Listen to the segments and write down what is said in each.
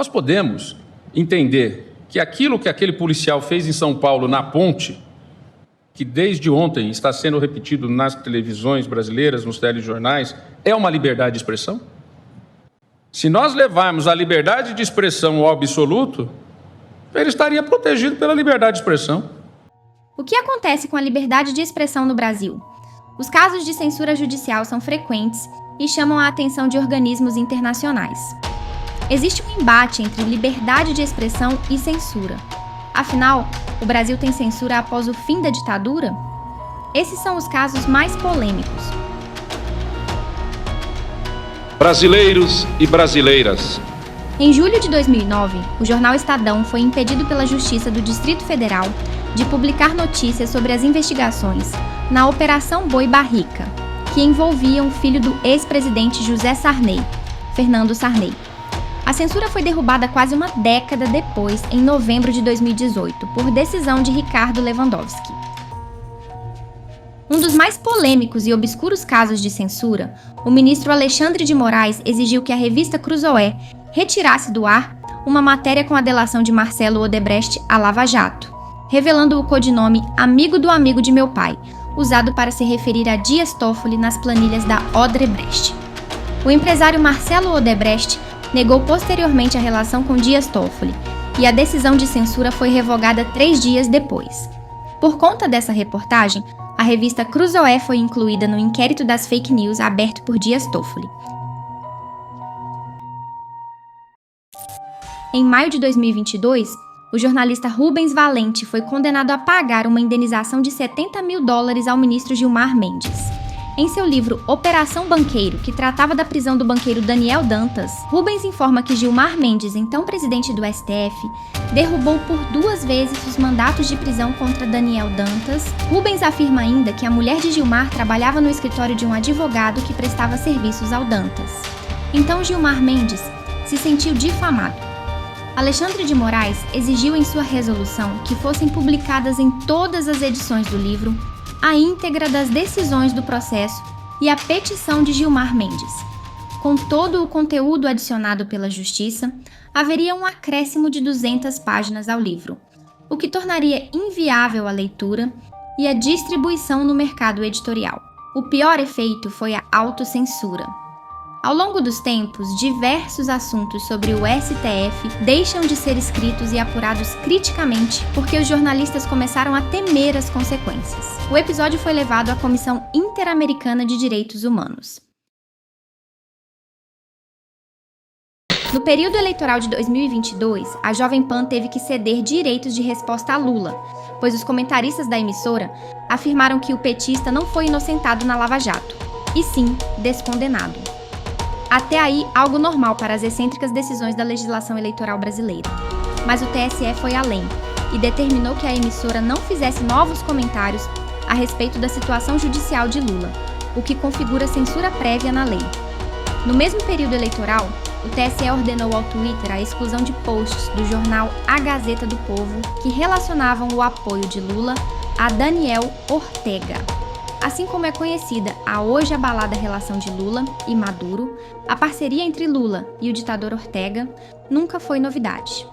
Nós podemos entender que aquilo que aquele policial fez em São Paulo, na ponte, que desde ontem está sendo repetido nas televisões brasileiras, nos telejornais, é uma liberdade de expressão? Se nós levarmos a liberdade de expressão ao absoluto, ele estaria protegido pela liberdade de expressão. O que acontece com a liberdade de expressão no Brasil? Os casos de censura judicial são frequentes e chamam a atenção de organismos internacionais. Existe um embate entre liberdade de expressão e censura. Afinal, o Brasil tem censura após o fim da ditadura? Esses são os casos mais polêmicos. Brasileiros e brasileiras. Em julho de 2009, o jornal Estadão foi impedido pela Justiça do Distrito Federal de publicar notícias sobre as investigações na Operação Boi Barrica, que envolviam o filho do ex-presidente José Sarney, Fernando Sarney. A censura foi derrubada quase uma década depois, em novembro de 2018, por decisão de Ricardo Lewandowski. Um dos mais polêmicos e obscuros casos de censura, o ministro Alexandre de Moraes exigiu que a revista Cruzoé retirasse do ar uma matéria com a delação de Marcelo Odebrecht à Lava Jato, revelando o codinome Amigo do Amigo de Meu Pai, usado para se referir a Dias Toffoli nas planilhas da Odebrecht. O empresário Marcelo Odebrecht negou posteriormente a relação com Dias Toffoli, e a decisão de censura foi revogada 3 dias depois. Por conta dessa reportagem, a revista Cruzoé foi incluída no inquérito das fake news aberto por Dias Toffoli. Em maio de 2022, o jornalista Rubens Valente foi condenado a pagar uma indenização de $70 mil ao ministro Gilmar Mendes. Em seu livro Operação Banqueiro, que tratava da prisão do banqueiro Daniel Dantas, Rubens informa que Gilmar Mendes, então presidente do STF, derrubou por 2 vezes os mandatos de prisão contra Daniel Dantas. Rubens afirma ainda que a mulher de Gilmar trabalhava no escritório de um advogado que prestava serviços ao Dantas. Então Gilmar Mendes se sentiu difamado. Alexandre de Moraes exigiu em sua resolução que fossem publicadas em todas as edições do livro a íntegra das decisões do processo e a petição de Gilmar Mendes. Com todo o conteúdo adicionado pela Justiça, haveria um acréscimo de 200 páginas ao livro, o que tornaria inviável a leitura e a distribuição no mercado editorial. O pior efeito foi a autocensura. Ao longo dos tempos, diversos assuntos sobre o STF deixam de ser escritos e apurados criticamente porque os jornalistas começaram a temer as consequências. O episódio foi levado à Comissão Interamericana de Direitos Humanos. No período eleitoral de 2022, a Jovem Pan teve que ceder direitos de resposta a Lula, pois os comentaristas da emissora afirmaram que o petista não foi inocentado na Lava Jato, e sim descondenado. Até aí, algo normal para as excêntricas decisões da legislação eleitoral brasileira. Mas o TSE foi além e determinou que a emissora não fizesse novos comentários a respeito da situação judicial de Lula, o que configura censura prévia na lei. No mesmo período eleitoral, o TSE ordenou ao Twitter a exclusão de posts do jornal A Gazeta do Povo que relacionavam o apoio de Lula a Daniel Ortega. Assim como é conhecida a hoje abalada relação de Lula e Maduro, a parceria entre Lula e o ditador Ortega nunca foi novidade.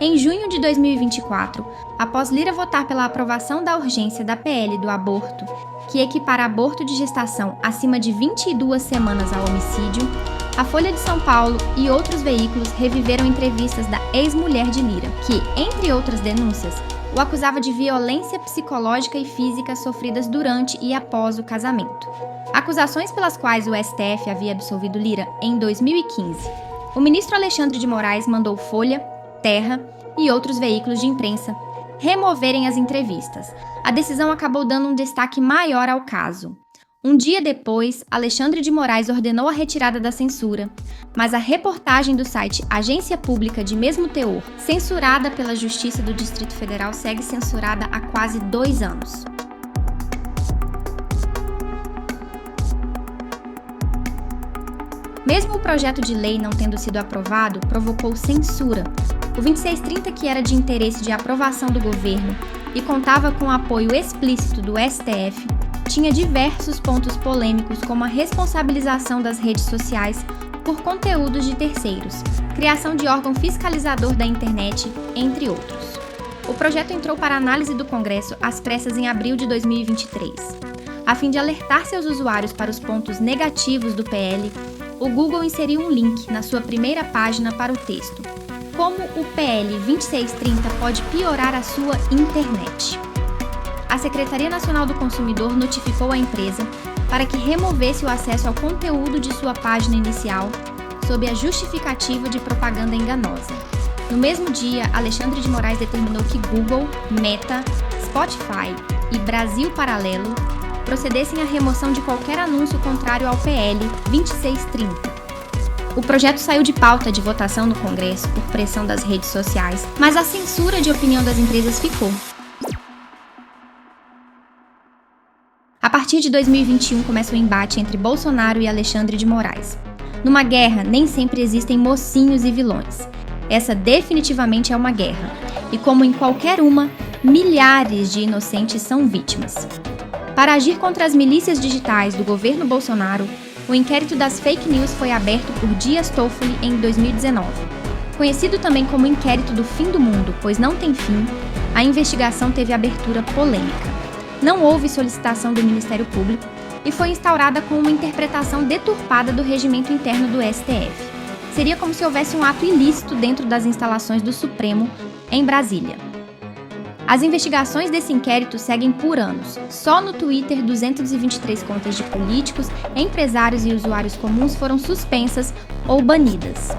Em junho de 2024, após Lira votar pela aprovação da urgência da PL do aborto, que equipara aborto de gestação acima de 22 semanas ao homicídio, a Folha de São Paulo e outros veículos reviveram entrevistas da ex-mulher de Lira, que, entre outras denúncias, o acusava de violência psicológica e física sofridas durante e após o casamento. Acusações pelas quais o STF havia absolvido Lira em 2015. O ministro Alexandre de Moraes mandou Folha, Terra e outros veículos de imprensa removerem as entrevistas. A decisão acabou dando um destaque maior ao caso. Um dia depois, Alexandre de Moraes ordenou a retirada da censura, mas a reportagem do site Agência Pública de mesmo teor, censurada pela Justiça do Distrito Federal, segue censurada há quase 2 anos. Mesmo o projeto de lei não tendo sido aprovado, provocou censura. O 2630, que era de interesse de aprovação do governo e contava com o apoio explícito do STF, tinha diversos pontos polêmicos, como a responsabilização das redes sociais por conteúdos de terceiros, criação de órgão fiscalizador da internet, entre outros. O projeto entrou para análise do Congresso às pressas em abril de 2023. A fim de alertar seus usuários para os pontos negativos do PL, o Google inseriu um link na sua primeira página para o texto: como o PL 2630 pode piorar a sua internet. A Secretaria Nacional do Consumidor notificou a empresa para que removesse o acesso ao conteúdo de sua página inicial sob a justificativa de propaganda enganosa. No mesmo dia, Alexandre de Moraes determinou que Google, Meta, Spotify e Brasil Paralelo procedessem à remoção de qualquer anúncio contrário ao PL 2630. O projeto saiu de pauta de votação no Congresso por pressão das redes sociais, mas a censura de opinião das empresas ficou. A partir de 2021 começa o embate entre Bolsonaro e Alexandre de Moraes. Numa guerra, nem sempre existem mocinhos e vilões. Essa definitivamente é uma guerra. E como em qualquer uma, milhares de inocentes são vítimas. Para agir contra as milícias digitais do governo Bolsonaro, o inquérito das fake news foi aberto por Dias Toffoli em 2019. Conhecido também como inquérito do fim do mundo, pois não tem fim, a investigação teve abertura polêmica. Não houve solicitação do Ministério Público e foi instaurada com uma interpretação deturpada do regimento interno do STF. Seria como se houvesse um ato ilícito dentro das instalações do Supremo, em Brasília. As investigações desse inquérito seguem por anos. Só no Twitter, 223 contas de políticos, empresários e usuários comuns foram suspensas ou banidas.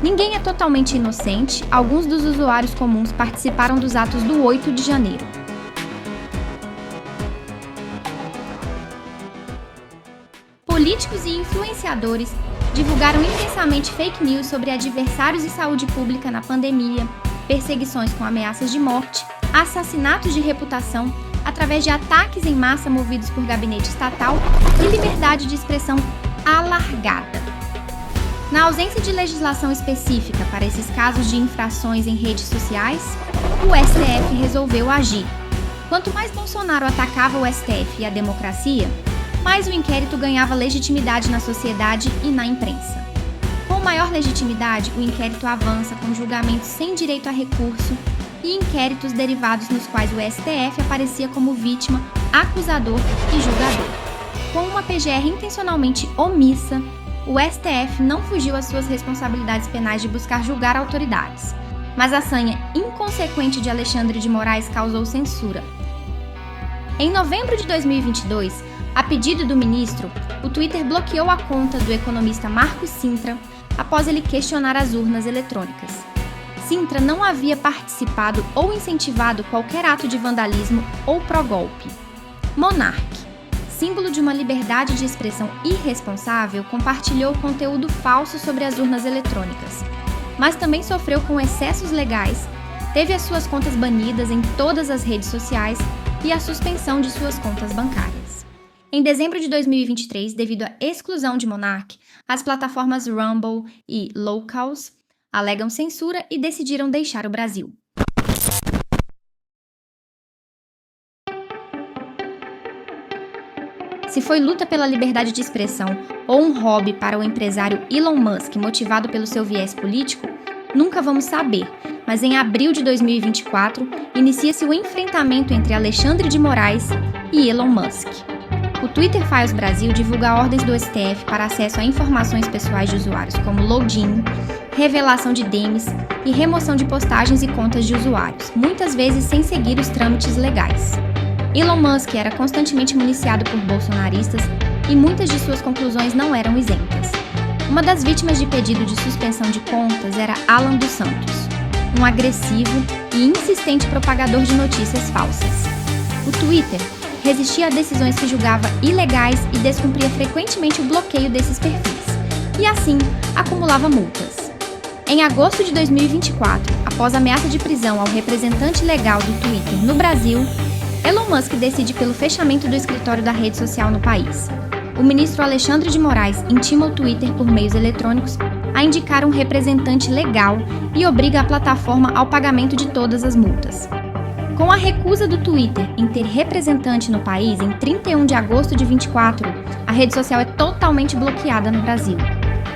Ninguém é totalmente inocente, alguns dos usuários comuns participaram dos atos do 8 de janeiro. Políticos e influenciadores divulgaram intensamente fake news sobre adversários de saúde pública na pandemia, perseguições com ameaças de morte, assassinatos de reputação, através de ataques em massa movidos por gabinete estatal e liberdade de expressão alargada. Na ausência de legislação específica para esses casos de infrações em redes sociais, o STF resolveu agir. Quanto mais Bolsonaro atacava o STF e a democracia, mais o inquérito ganhava legitimidade na sociedade e na imprensa. Com maior legitimidade, o inquérito avança com julgamentos sem direito a recurso e inquéritos derivados nos quais o STF aparecia como vítima, acusador e julgador. Com uma PGR intencionalmente omissa, o STF não fugiu às suas responsabilidades penais de buscar julgar autoridades, mas a sanha inconsequente de Alexandre de Moraes causou censura. Em novembro de 2022, a pedido do ministro, o Twitter bloqueou a conta do economista Marcos Cintra após ele questionar as urnas eletrônicas. Cintra não havia participado ou incentivado qualquer ato de vandalismo ou pró-golpe. Monark, símbolo de uma liberdade de expressão irresponsável, compartilhou conteúdo falso sobre as urnas eletrônicas, mas também sofreu com excessos legais, teve as suas contas banidas em todas as redes sociais e a suspensão de suas contas bancárias. Em dezembro de 2023, devido à exclusão de Monark, as plataformas Rumble e Locals alegam censura e decidiram deixar o Brasil. Se foi luta pela liberdade de expressão ou um hobby para o empresário Elon Musk motivado pelo seu viés político, nunca vamos saber, mas em abril de 2024, inicia-se o enfrentamento entre Alexandre de Moraes e Elon Musk. O Twitter Files Brasil divulga ordens do STF para acesso a informações pessoais de usuários, como login, revelação de DMs e remoção de postagens e contas de usuários, muitas vezes sem seguir os trâmites legais. Elon Musk era constantemente municiado por bolsonaristas e muitas de suas conclusões não eram isentas. Uma das vítimas de pedido de suspensão de contas era Alan dos Santos, um agressivo e insistente propagador de notícias falsas. O Twitter resistia a decisões que julgava ilegais e descumpria frequentemente o bloqueio desses perfis, e assim acumulava multas. Em agosto de 2024, após ameaça de prisão ao representante legal do Twitter no Brasil, Elon Musk decide pelo fechamento do escritório da rede social no país. O ministro Alexandre de Moraes intima o Twitter por meios eletrônicos a indicar um representante legal e obriga a plataforma ao pagamento de todas as multas. Com a recusa do Twitter em ter representante no país, em 31 de agosto de 2024, a rede social é totalmente bloqueada no Brasil.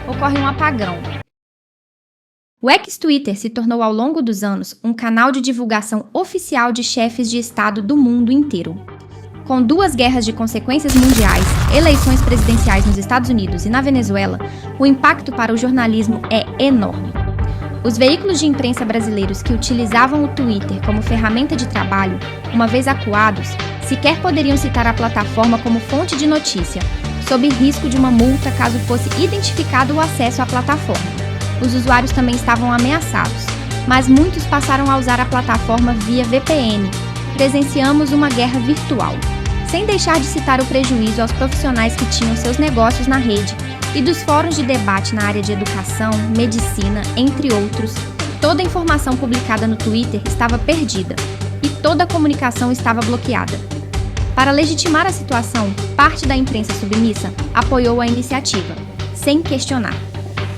ocorre um apagão. O ex-Twitter se tornou ao longo dos anos um canal de divulgação oficial de chefes de Estado do mundo inteiro. Com 2 guerras de consequências mundiais, eleições presidenciais nos Estados Unidos e na Venezuela, o impacto para o jornalismo é enorme. Os veículos de imprensa brasileiros que utilizavam o Twitter como ferramenta de trabalho, uma vez acuados, sequer poderiam citar a plataforma como fonte de notícia, sob risco de uma multa caso fosse identificado o acesso à plataforma. Os usuários também estavam ameaçados, mas muitos passaram a usar a plataforma via VPN. Presenciamos uma guerra virtual, sem deixar de citar o prejuízo aos profissionais que tinham seus negócios na rede e dos fóruns de debate na área de educação, medicina, entre outros. Toda a informação publicada no Twitter estava perdida e toda a comunicação estava bloqueada. Para legitimar a situação, parte da imprensa submissa apoiou a iniciativa, sem questionar.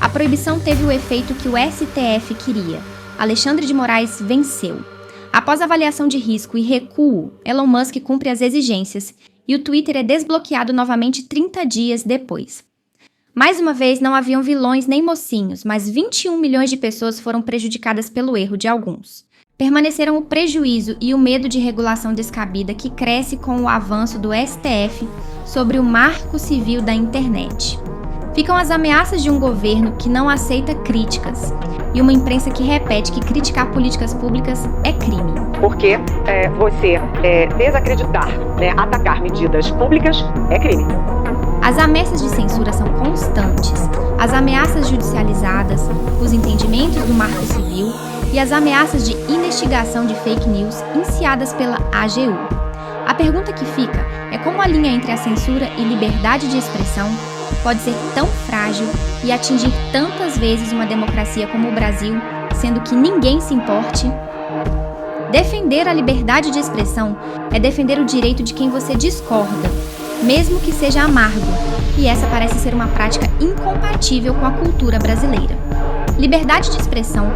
A proibição teve o efeito que o STF queria. Alexandre de Moraes venceu. Após avaliação de risco e recuo, Elon Musk cumpre as exigências e o Twitter é desbloqueado novamente 30 dias depois. Mais uma vez, não haviam vilões nem mocinhos, mas 21 milhões de pessoas foram prejudicadas pelo erro de alguns. Permaneceram o prejuízo e o medo de regulação descabida que cresce com o avanço do STF sobre o marco civil da internet. Ficam as ameaças de um governo que não aceita críticas e uma imprensa que repete que criticar políticas públicas é crime. Porque você desacreditar, atacar medidas públicas é crime. As ameaças de censura são constantes, as ameaças judicializadas, os entendimentos do marco civil e as ameaças de investigação de fake news iniciadas pela AGU. A pergunta que fica é como a linha entre a censura e liberdade de expressão pode ser tão frágil e atingir tantas vezes uma democracia como o Brasil, sendo que ninguém se importe? Defender a liberdade de expressão é defender o direito de quem você discorda, mesmo que seja amargo, e essa parece ser uma prática incompatível com a cultura brasileira. Liberdade de expressão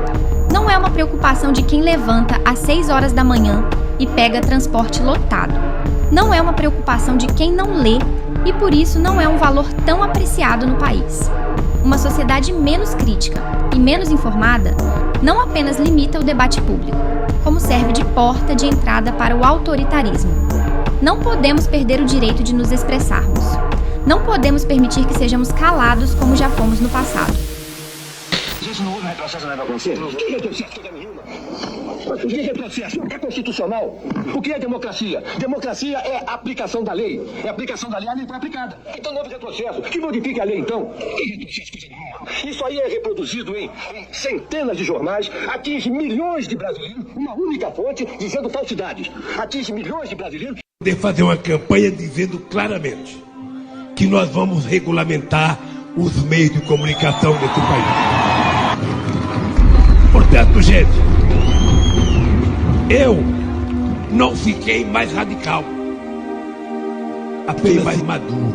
não é uma preocupação de quem levanta às 6 horas da manhã e pega transporte lotado. Não é uma preocupação de quem não lê e por isso não é um valor tão apreciado no país. Uma sociedade menos crítica e menos informada não apenas limita o debate público, como serve de porta de entrada para o autoritarismo. Não podemos perder o direito de nos expressarmos. Não podemos permitir que sejamos calados como já fomos no passado. Isso não houve retrocesso na democracia? O que é retrocesso? O que é retrocesso? É constitucional. O que é democracia? Democracia é a aplicação da lei. É a aplicação da lei, a lei foi aplicada. Então não houve retrocesso. Que modifique a lei, então. Que retrocesso, coisa nenhuma. Isso aí é reproduzido em centenas de jornais, atinge milhões de brasileiros, uma única fonte dizendo falsidades. Atinge milhões de brasileiros. De fazer uma campanha dizendo claramente que nós vamos regulamentar os meios de comunicação desse país. Portanto, gente, eu não fiquei mais radical, apenas mais maduro.